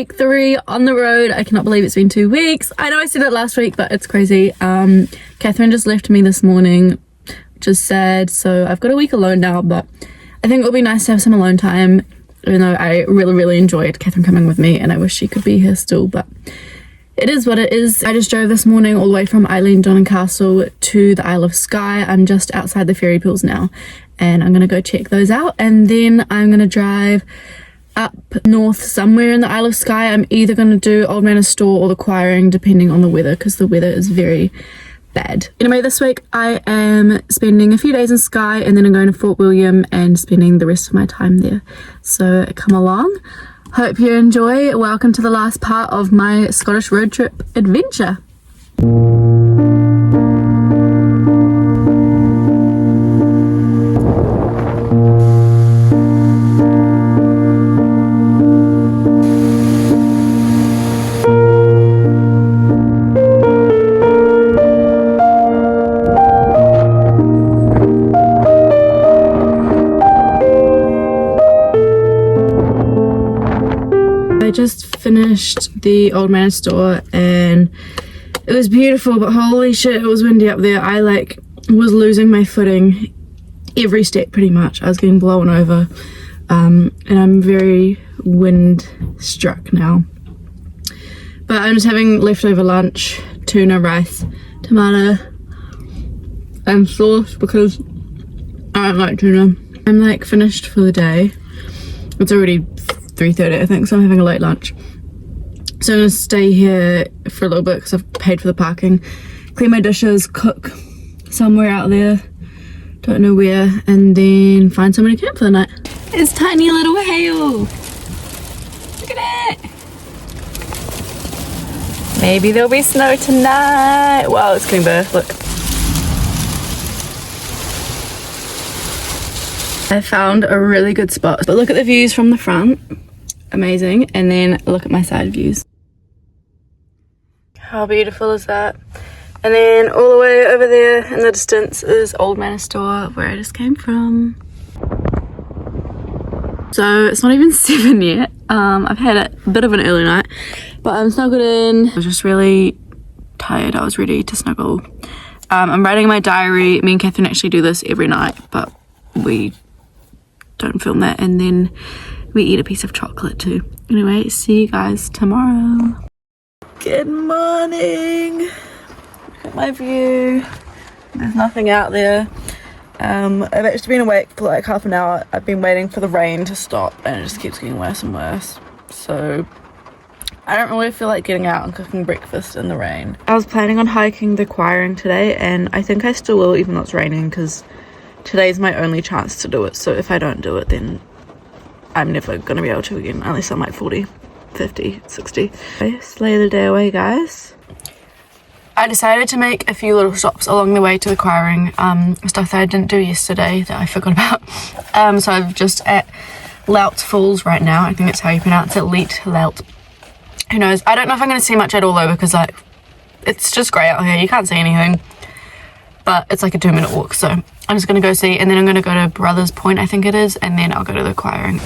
week 3 on the road. I cannot believe it's been 2 weeks. I know I said it last week, but it's crazy. Catherine just left me this morning, which is sad. So I've got a week alone now, but I think it'll be nice to have some alone time, even though I really enjoyed Catherine coming with me and I wish she could be here still, but it is what it is. I just drove this morning all the way from Eileen Donnan Castle to the Isle of Skye. I'm just outside the ferry pools now and I'm gonna go check those out, and then I'm gonna drive up north somewhere in the Isle of Skye. I'm either gonna do Old Manor Storr or the Quiraing, depending on the weather, because the weather is very bad. Anyway, this week I am spending a few days in Skye and then I'm going to Fort William and spending the rest of my time there. So come along. Hope you enjoy. Welcome to the last part of my Scottish road trip adventure. I just finished the Old Manor Storr and it was beautiful, but holy shit, it was windy up there. I was losing my footing every step pretty much. I was getting blown over, and I'm very wind struck now. But I'm just having leftover lunch, tuna, rice, tomato and sauce because I don't like tuna. I'm finished for the day. It's already 3:30 I think, so I'm having a late lunch. So I'm gonna stay here for a little bit because I've paid for the parking, clean my dishes, cook somewhere out there, don't know where, and then find somewhere to camp for the night. It's tiny little hail. Look at it. Maybe there'll be snow tonight. Wow, it's giving birth, look. I found a really good spot, but look at the views from the front. Amazing. And then look at my side views. How beautiful is that? And then all the way over there in the distance is Old Manor Storr, where I just came from. So it's not even 7 yet. I've had a bit of an early night, but I'm snuggled in. I was just really tired. I was ready to snuggle. I'm writing my diary. Me and Catherine actually do this every night, but we don't film that, and then we eat a piece of chocolate too. Anyway, see you guys tomorrow. Good morning. Look at my view. There's nothing out there. I've actually been awake for half an hour. I've been waiting for the rain to stop and it just keeps getting worse and worse. So I don't really feel like getting out and cooking breakfast in the rain. I was planning on hiking the Quiraing today, and I think I still will even though it's raining, because today's my only chance to do it. So if I don't do it, then I'm never going to be able to again, unless I'm 40, 50, 60. Okay, slay the day away, guys. I decided to make a few little stops along the way to the Quiraing, stuff that I didn't do yesterday that I forgot about. So I'm just at Lout Falls right now. I think that's how you pronounce it, Lout. Who knows? I don't know if I'm going to see much at all though, because it's just grey out here. You can't see anything. But it's a 2-minute walk, so I'm just going to go see, and then I'm going to go to Brothers Point, I think it is, and then I'll go to the Quiraing.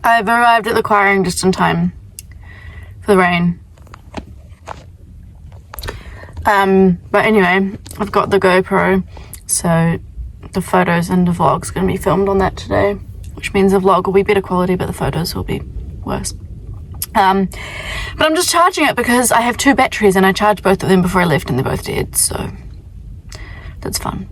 I've arrived at the Quiraing just in time for the rain. But anyway, I've got the GoPro, so the photos and the vlog's going to be filmed on that today, which means the vlog will be better quality, but the photos will be worse. But I'm just charging it because I have 2 batteries and I charged both of them before I left and they're both dead, so that's fun.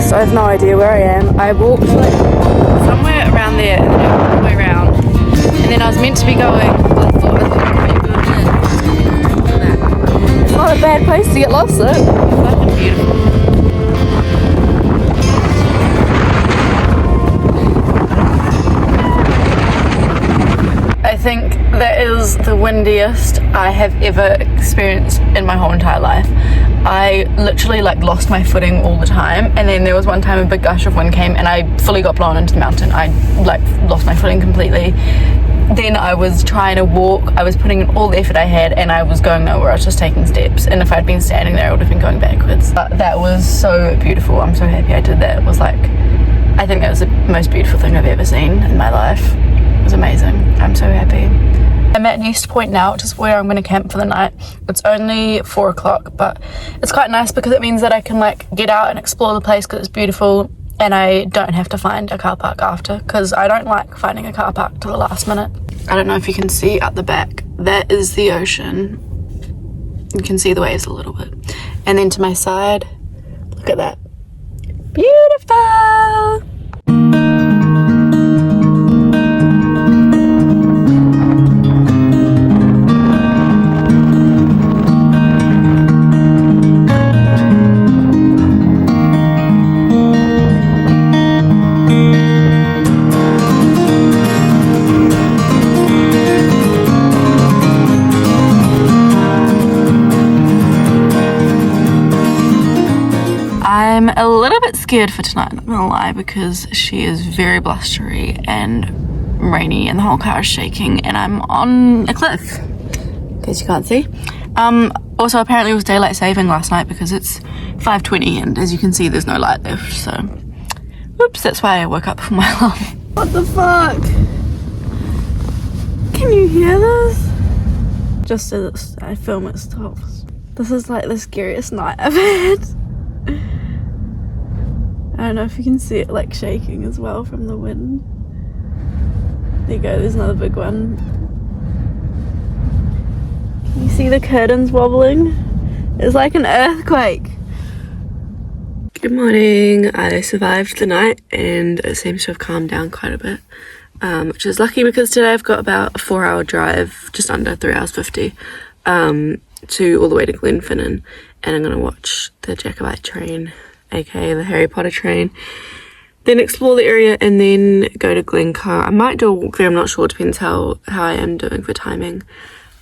lost. I have no idea where I am. I walked like somewhere around there and then I walked all the way around. And then I was meant to be going, I thought I was going to go that. It's not a bad place to get lost though. It's fucking beautiful. I think that is the windiest I have ever experienced in my whole entire life. I literally like lost my footing all the time, and then there was one time a big gush of wind came and I fully got blown into the mountain. I like lost my footing completely. Then I was trying to walk, I was putting in all the effort I had and I was going nowhere. I was just taking steps, and if I'd been standing there I would have been going backwards. But that was so beautiful. I'm so happy I did that. It was like, I think that was the most beautiful thing I've ever seen in my life. It was amazing. I'm so happy. I'm at Neist Point now, which is where I'm going to camp for the night. It's only 4 o'clock, but it's quite nice because it means that I can like get out and explore the place because it's beautiful, and I don't have to find a car park after, because I don't like finding a car park to the last minute. I don't know if you can see at the back, that is the ocean. You can see the waves a little bit. And then to my side, look at that. Beautiful! I'm a little bit scared for tonight, not gonna lie, because she is very blustery and rainy and the whole car is shaking and I'm on a cliff, in case you can't see. Also apparently it was daylight saving last night because it's 5:20 and as you can see there's no light left, so whoops, that's why I woke up for my alarm. What the fuck? Can you hear this? Just as I film it stops. This is like the scariest night I've had. I don't know if you can see it like shaking as well from the wind. There you go, there's another big one. Can you see the curtains wobbling? It's like an earthquake. Good morning. I survived the night and it seems to have calmed down quite a bit, which is lucky because today I've got about a 4-hour drive, just under 3 hours 50, to all the way to Glenfinnan, and I'm going to watch the Jacobite train, aka the Harry Potter train, then explore the area and then go to Glencoe. I might do a walk there, I'm not sure, depends how I am doing for timing.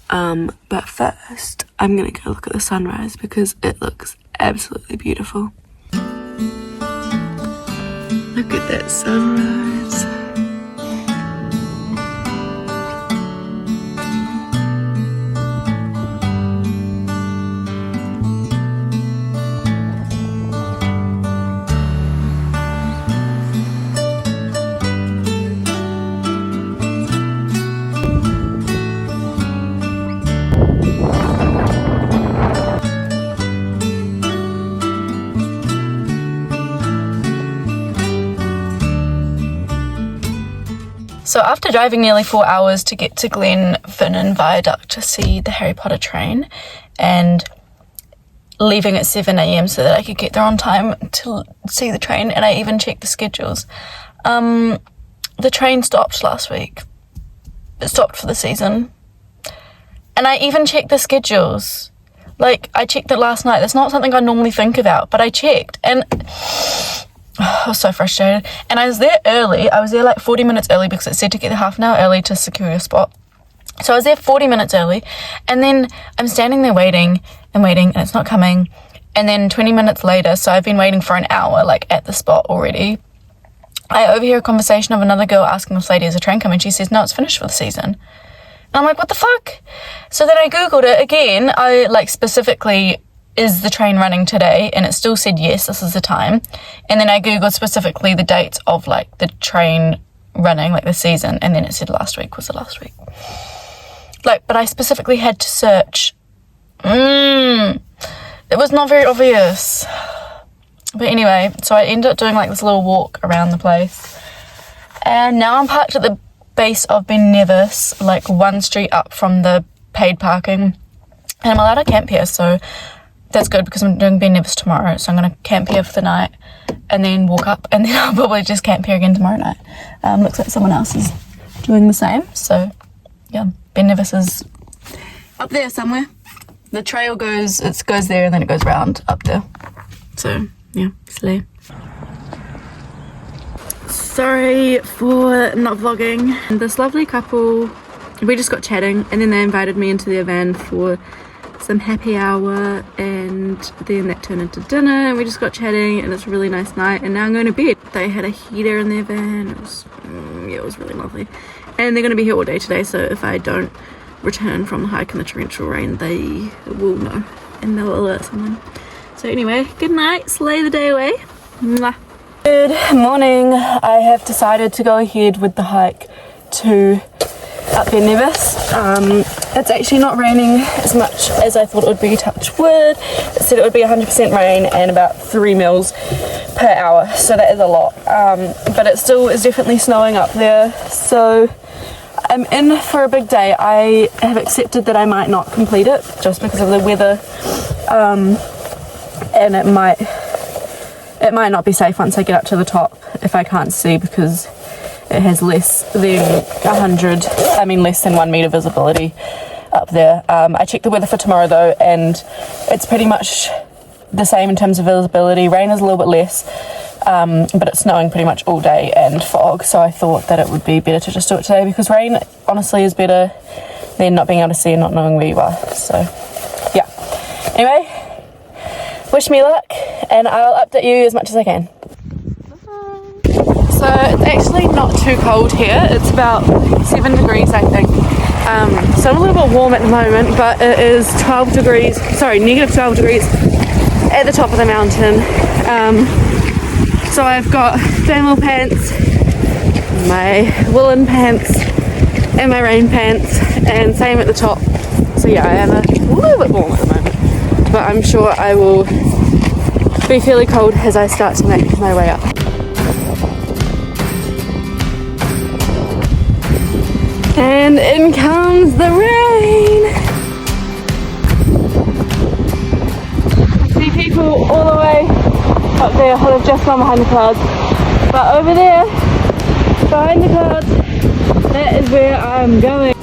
But first I'm gonna go look at the sunrise because it looks absolutely beautiful. Look at that sunrise. So after driving nearly 4 hours to get to Glenfinnan Viaduct to see the Harry Potter train and leaving at 7 a.m. so that I could get there on time to see the train, and I even checked the schedules, the train stopped last week. It stopped for the season. And I even checked the schedules. Like, I checked it last night. That's not something I normally think about, but I checked and I was so frustrated. And I was there early. I was there like 40 minutes early because it said to get there half an hour early to secure your spot. So I was there 40 minutes early, and then I'm standing there waiting and it's not coming. And then 20 minutes later, so I've been waiting for an hour like at the spot already, I overhear a conversation of another girl asking this lady, is a train coming? She says, no, it's finished for the season. And I'm like, what the fuck? So then I googled it again. I like specifically, is the train running today? And it still said yes, this is the time. And then I googled specifically the dates of like the train running, like the season, and then it said last week was the last week. Like, but I specifically had to search. It was not very obvious. But anyway, so I ended up doing like this little walk around the place, and now I'm parked at the base of Nevis, like one street up from the paid parking, and I'm allowed to camp here, so that's good because I'm doing Nevis tomorrow, so I'm going to camp here for the night. and then walk up, and then I'll probably just camp here again tomorrow night. Looks like someone else is doing the same, so yeah, Ben Nevis is up there somewhere. The trail goes there and then it goes round up there. So yeah, slay. Sorry for not vlogging. This lovely couple, we just got chatting and then they invited me into their van for some happy hour, and then that turned into dinner and we just got chatting, and it's a really nice night, and now I'm going to bed. They had a heater in their van. It was really lovely, and they're going to be here all day today, so if I don't return from the hike in the torrential rain, they will know and they'll alert someone. So anyway, good night, slay the day away. Mwah. Good morning. I have decided to go ahead with the hike to up there Nevis. It's actually not raining as much as I thought it would be, touch wood. It said it would be 100% rain and about 3 mils per hour, so that is a lot, but it still is definitely snowing up there, so I'm in for a big day. I have accepted that I might not complete it just because of the weather, and it might not be safe once I get up to the top if I can't see, because it has less than 1 meter visibility up there. I checked the weather for tomorrow though, and it's pretty much the same in terms of visibility. Rain is a little bit less, but it's snowing pretty much all day and fog, so I thought that it would be better to just do it today, because rain honestly is better than not being able to see and not knowing where you are. So yeah, anyway, wish me luck and I'll update you as much as I can. So it's actually not too cold here. It's about 7 degrees I think. So I'm a little bit warm at the moment, but it is negative 12 degrees at the top of the mountain. So I've got thermal pants, my woolen pants and my rain pants, and same at the top. So yeah, I am a little bit warm at the moment, but I'm sure I will be fairly cold as I start to make my way up. And in comes the rain. I see people all the way up there who have just gone behind the clouds, but over there, behind the clouds, that is where I'm going.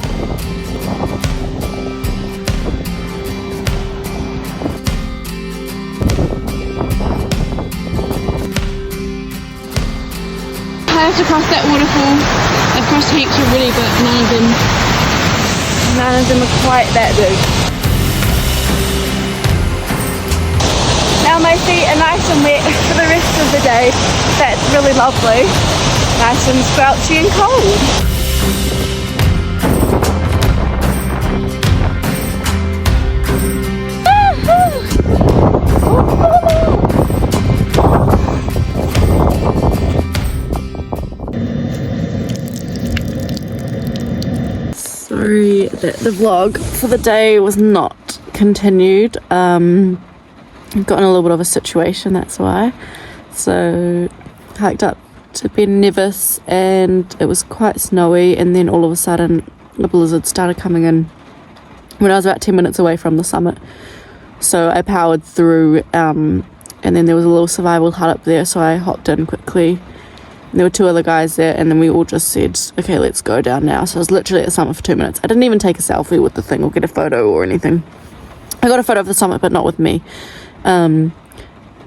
I have to cross that waterfall. I've crossed heaps already, but none of them are quite that big. Now my feet are nice and wet for the rest of the day. That's really lovely. Nice and squelchy and cold. Sorry that the vlog for the day was not continued. Got in a little bit of a situation, that's why. So hiked up to Ben Nevis and it was quite snowy, and then all of a sudden a blizzard started coming in when I was about 10 minutes away from the summit. So I powered through, and then there was a little survival hut up there, so I hopped in quickly. There were 2 other guys there, and then we all just said, okay, let's go down now. So I was literally at the summit for 2 minutes. I didn't even take a selfie with the thing or get a photo or anything. I got a photo of the summit, but not with me. And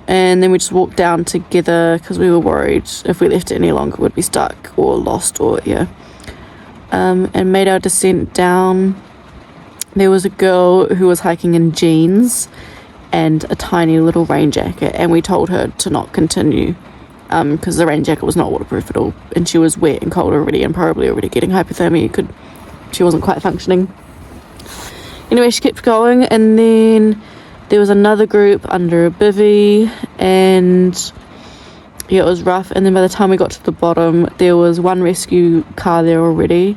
then we just walked down together because we were worried if we left it any longer we'd be stuck or lost or and made our descent down. There was a girl who was hiking in jeans and a tiny little rain jacket, and we told her to not continue because the rain jacket was not waterproof at all, and she was wet and cold already and probably already getting hypothermia. She wasn't quite functioning. Anyway, she kept going, and then there was another group under a bivvy, and yeah, it was rough. And then by the time we got to the bottom, there was one rescue car there already,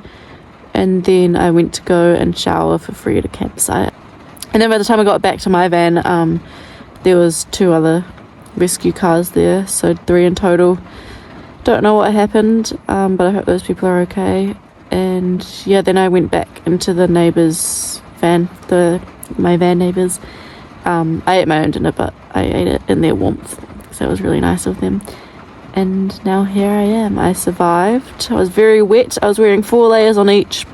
and then I went to go and shower for free at a campsite. And then by the time I got back to my van, there was 2 other rescue cars there, so 3 in total. Don't know what happened, but I hope those people are okay. And yeah, then I went back into the neighbours' van, my van neighbours. I ate my own dinner, but I ate it in their warmth, so it was really nice of them. And now here I am. I survived. I was very wet. I was wearing 4 layers on each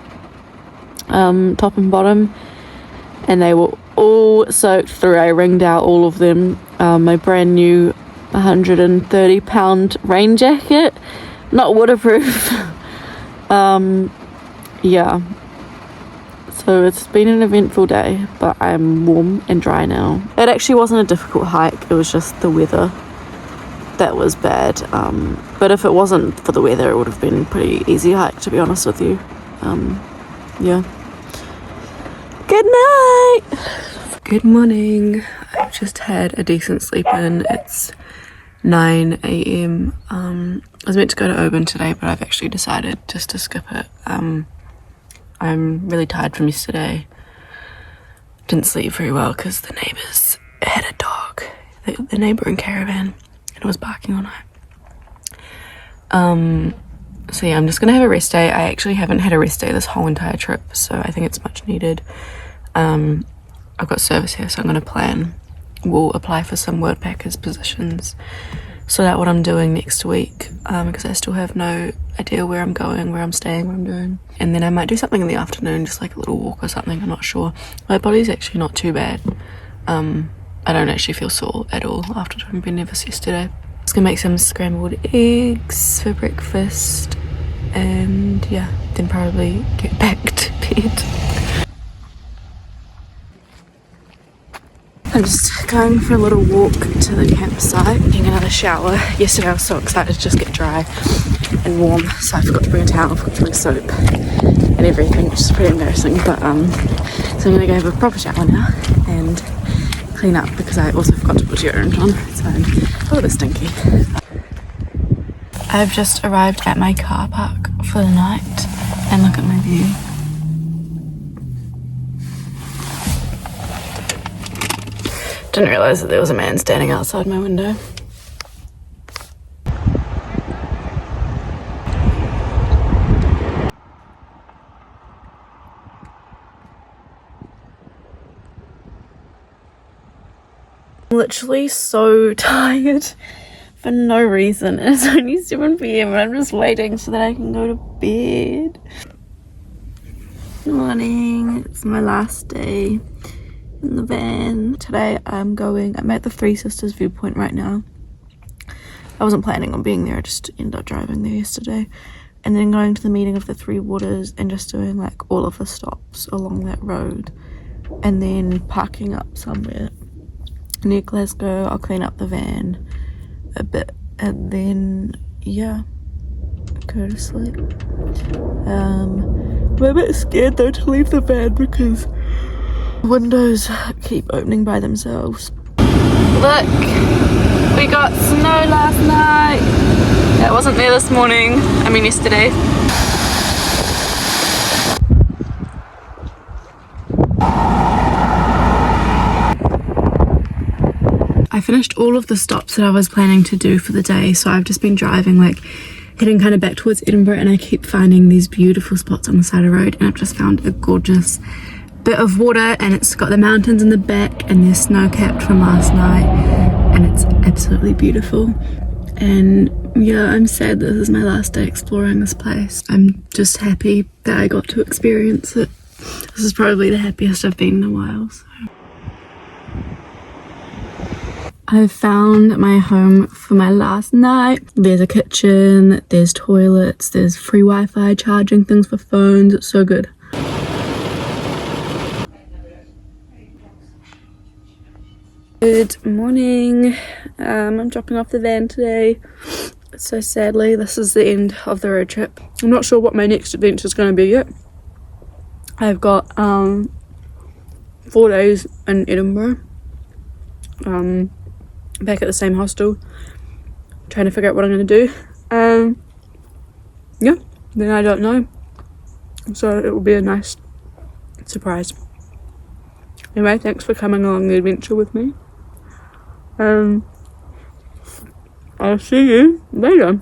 top and bottom, and they were all soaked through. I wringed out all of them. My brand new 130-pound rain jacket, not waterproof. Yeah, so it's been an eventful day, but I'm warm and dry now. It actually wasn't a difficult hike, it was just the weather that was bad. But if it wasn't for the weather, it would have been a pretty easy hike, to be honest with you. Yeah. Good night! Good morning. I've just had a decent sleep in. It's 9 a.m. I was meant to go to Oban today, but I've actually decided just to skip it. I'm really tired from yesterday. Didn't sleep very well because the neighbours had a dog, the neighbouring caravan, and it was barking all night. So yeah, I'm just gonna have a rest day. I actually haven't had a rest day this whole entire trip, so I think it's much needed. I've got service here, so I'm gonna plan. We'll apply for some wordpackers positions, sort out what I'm doing next week, because I still have no idea where I'm going, where I'm staying, what I'm doing. And then I might do something in the afternoon, just like a little walk or something, I'm not sure. My body's actually not too bad. I don't actually feel sore at all after doing Nevis yesterday. Just gonna make some scrambled eggs for breakfast, and yeah, then probably get back to bed. I'm just going for a little walk to the campsite, getting another shower. Yesterday I was so excited to just get dry and warm, so I forgot to bring a towel, I forgot to bring soap and everything, which is pretty embarrassing. But so I'm gonna go have a proper shower now and clean up, because I also forgot to put deodorant on, so I'm a little bit stinky. I've just arrived at my car park for the night, and look at my view. Didn't realise that there was a man standing outside my window. I'm literally so tired for no reason. It's only 7 p.m. and I'm just waiting so that I can go to bed. Good morning, it's my last day in the van. Today I'm at the Three Sisters viewpoint right now. I wasn't planning on being there, I just ended up driving there yesterday. And then going to the meeting of the Three Waters and just doing like all of the stops along that road. And then parking up somewhere near Glasgow. I'll clean up the van a bit and then yeah, go to sleep. I'm a bit scared though to leave the van because windows keep opening by themselves. Look, we got snow last night. It wasn't there this morning, yesterday. I finished all of the stops that I was planning to do for the day, so I've just been driving, like heading kind of back towards Edinburgh, and I keep finding these beautiful spots on the side of the road, and I've just found a gorgeous bit of water, and it's got the mountains in the back and they're snow capped from last night, and it's absolutely beautiful. And yeah, I'm sad this is my last day exploring this place. I'm just happy that I got to experience it. This is probably the happiest I've been in a while. So I've found my home for my last night. There's a kitchen, there's toilets, there's free Wi-Fi, charging things for phones. It's so good. Good morning. I'm dropping off the van today. So sadly, this is the end of the road trip. I'm not sure what my next adventure is going to be yet. I've got 4 days in Edinburgh. Back at the same hostel, trying to figure out what I'm going to do. Yeah, then I don't know. So it will be a nice surprise. Anyway, thanks for coming along the adventure with me. I'll see you later.